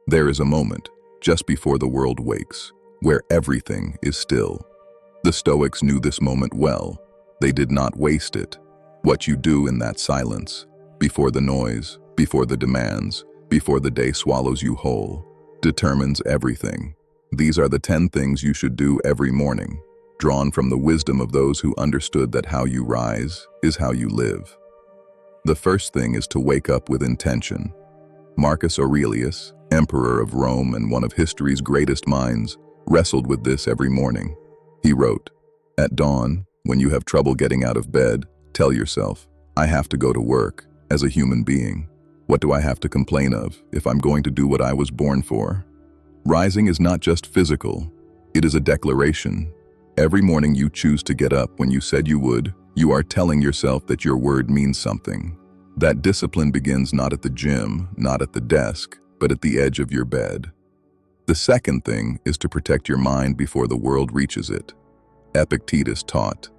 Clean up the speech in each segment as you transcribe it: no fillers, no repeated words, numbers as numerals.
There is a moment, just before the world wakes, where everything is still. The Stoics knew this moment well. They did not waste it. What you do in that silence, before the noise, before the demands, before the day swallows you whole, determines everything. These are the 10 things you should do every morning, drawn from the wisdom of those who understood that how you rise is how you live. The first thing is to wake up with intention. Marcus Aurelius, emperor of Rome and one of history's greatest minds, wrestled with this every morning. He wrote, "At dawn, when you have trouble getting out of bed, tell yourself, I have to go to work. As a human being, what do I have to complain of if I'm going to do what I was born for?" Rising is not just physical, it is a declaration. Every morning you choose to get up when you said you would, you are telling yourself that your word means something. That discipline begins not at the gym, not at the desk, but at the edge of your bed. The second thing is to protect your mind before the world reaches it. Epictetus taught,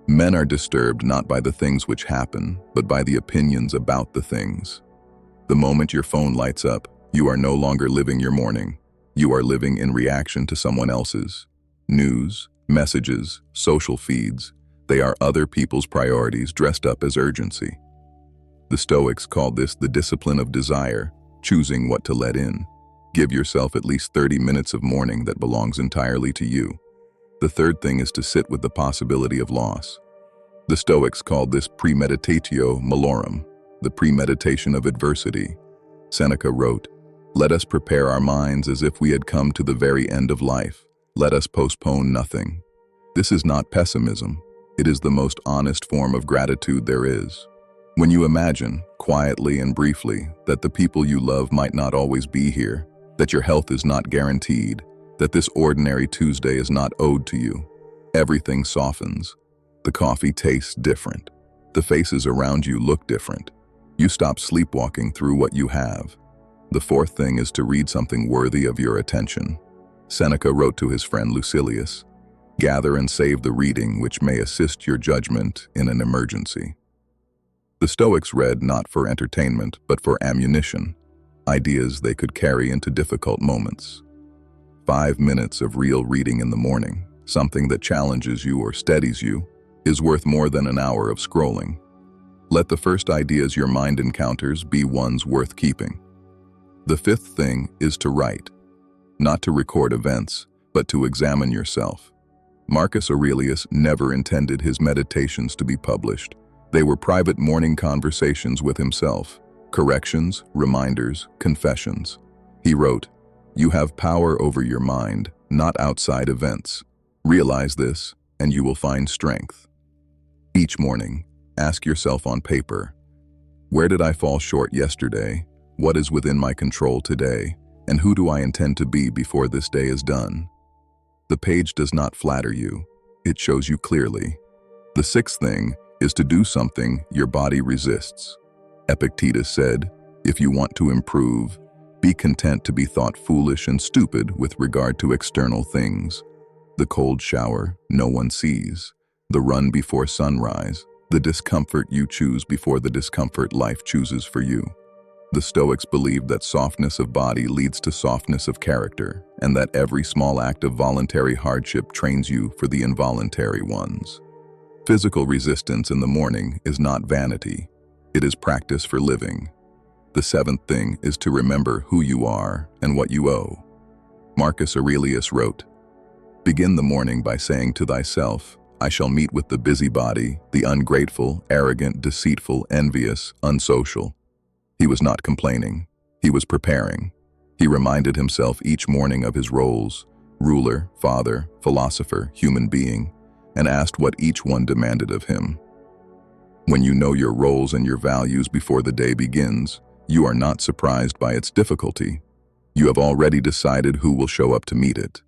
"Men are disturbed not by the things which happen, but by the opinions about the things." The moment your phone lights up, you are no longer living your morning. You are living in reaction to someone else's. News, messages, social feeds, they are other people's priorities dressed up as urgency. The Stoics called this the discipline of desire, choosing what to let in. Give yourself at least 30 minutes of morning that belongs entirely to you. The third thing is to sit with the possibility of loss. The Stoics called this premeditatio malorum, the premeditation of adversity. Seneca wrote, "Let us prepare our minds as if we had come to the very end of life. Let us postpone nothing." This is not pessimism. It is the most honest form of gratitude there is. When you imagine, quietly and briefly, that the people you love might not always be here, that your health is not guaranteed, that this ordinary Tuesday is not owed to you, everything softens. The coffee tastes different. The faces around you look different. You stop sleepwalking through what you have. The fourth thing is to read something worthy of your attention. Seneca wrote to his friend Lucilius, "Gather and save the reading which may assist your judgment in an emergency." The Stoics read not for entertainment, but for ammunition, ideas they could carry into difficult moments. 5 minutes of real reading in the morning, something that challenges you or steadies you, is worth more than an hour of scrolling. Let the first ideas your mind encounters be ones worth keeping. The fifth thing is to write, not to record events, but to examine yourself. Marcus Aurelius never intended his meditations to be published. They were private morning conversations with himself, corrections, reminders, confessions. He wrote, "You have power over your mind, not outside events. Realize this, and you will find strength." Each morning, ask yourself on paper, where did I fall short yesterday? What is within my control today? And who do I intend to be before this day is done? The page does not flatter you. It shows you clearly. The sixth thing is to do something your body resists. Epictetus said, "If you want to improve, be content to be thought foolish and stupid with regard to external things. The cold shower no one sees, the run before sunrise, the discomfort you choose before the discomfort life chooses for you." The Stoics believed that softness of body leads to softness of character, and that every small act of voluntary hardship trains you for the involuntary ones. Physical resistance in the morning is not vanity. It is practice for living. The seventh thing is to remember who you are and what you owe. Marcus Aurelius wrote, "Begin the morning by saying to thyself, I shall meet with the busybody, the ungrateful, arrogant, deceitful, envious, unsocial." He was not complaining. He was preparing. He reminded himself each morning of his roles, ruler, father, philosopher, human being, and asked what each one demanded of him. When you know your roles and your values before the day begins, you are not surprised by its difficulty. You have already decided who will show up to meet it.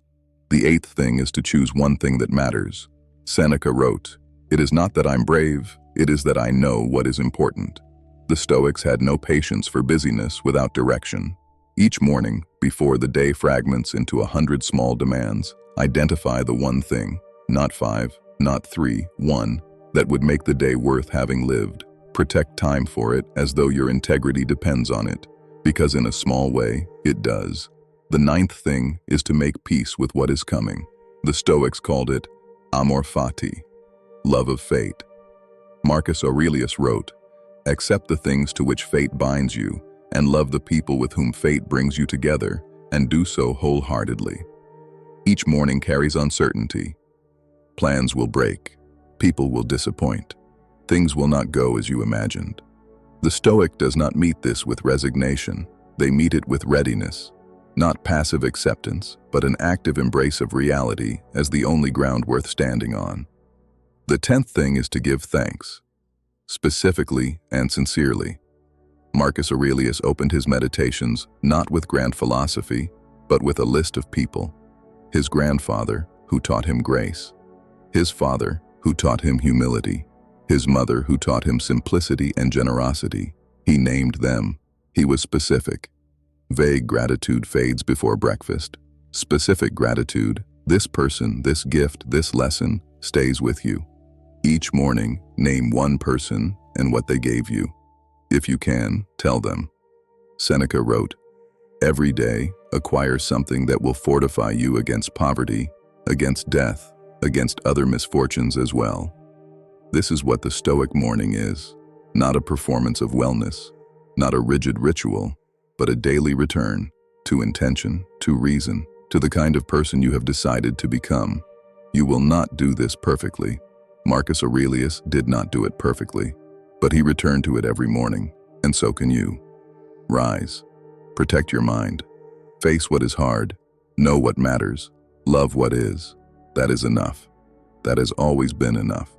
The eighth thing is to choose one thing that matters. Seneca wrote, "It is not that I'm brave, it is that I know what is important." The Stoics had no patience for busyness without direction. Each morning, before the day fragments into 100 small demands, identify the one thing, not 5, not 3, 1, that would make the day worth having lived. Protect time for it as though your integrity depends on it. Because in a small way, it does. The ninth thing is to make peace with what is coming. The Stoics called it amor fati, love of fate. Marcus Aurelius wrote, "Accept the things to which fate binds you, and love the people with whom fate brings you together, and do so wholeheartedly." Each morning carries uncertainty. Plans will break. People will disappoint. Things will not go as you imagined. The Stoic does not meet this with resignation. They meet it with readiness. Not passive acceptance, but an active embrace of reality as the only ground worth standing on. The 10th thing is to give thanks, specifically and sincerely. Marcus Aurelius opened his meditations not with grand philosophy, but with a list of people. His grandfather, who taught him grace. His father, who taught him humility. His mother, who taught him simplicity and generosity. He named them. He was specific. Vague gratitude fades before breakfast. Specific gratitude, this person, this gift, this lesson, stays with you. Each morning, name one person and what they gave you. If you can, tell them. Seneca wrote, "Every day, acquire something that will fortify you against poverty, against death, against other misfortunes as well." This is what the Stoic morning is, not a performance of wellness, not a rigid ritual, but a daily return to intention, to reason, to the kind of person you have decided to become. You will not do this perfectly. Marcus Aurelius did not do it perfectly, but he returned to it every morning, and so can you. Rise. Protect your mind. Face what is hard. Know what matters. Love what is. That is enough. That has always been enough.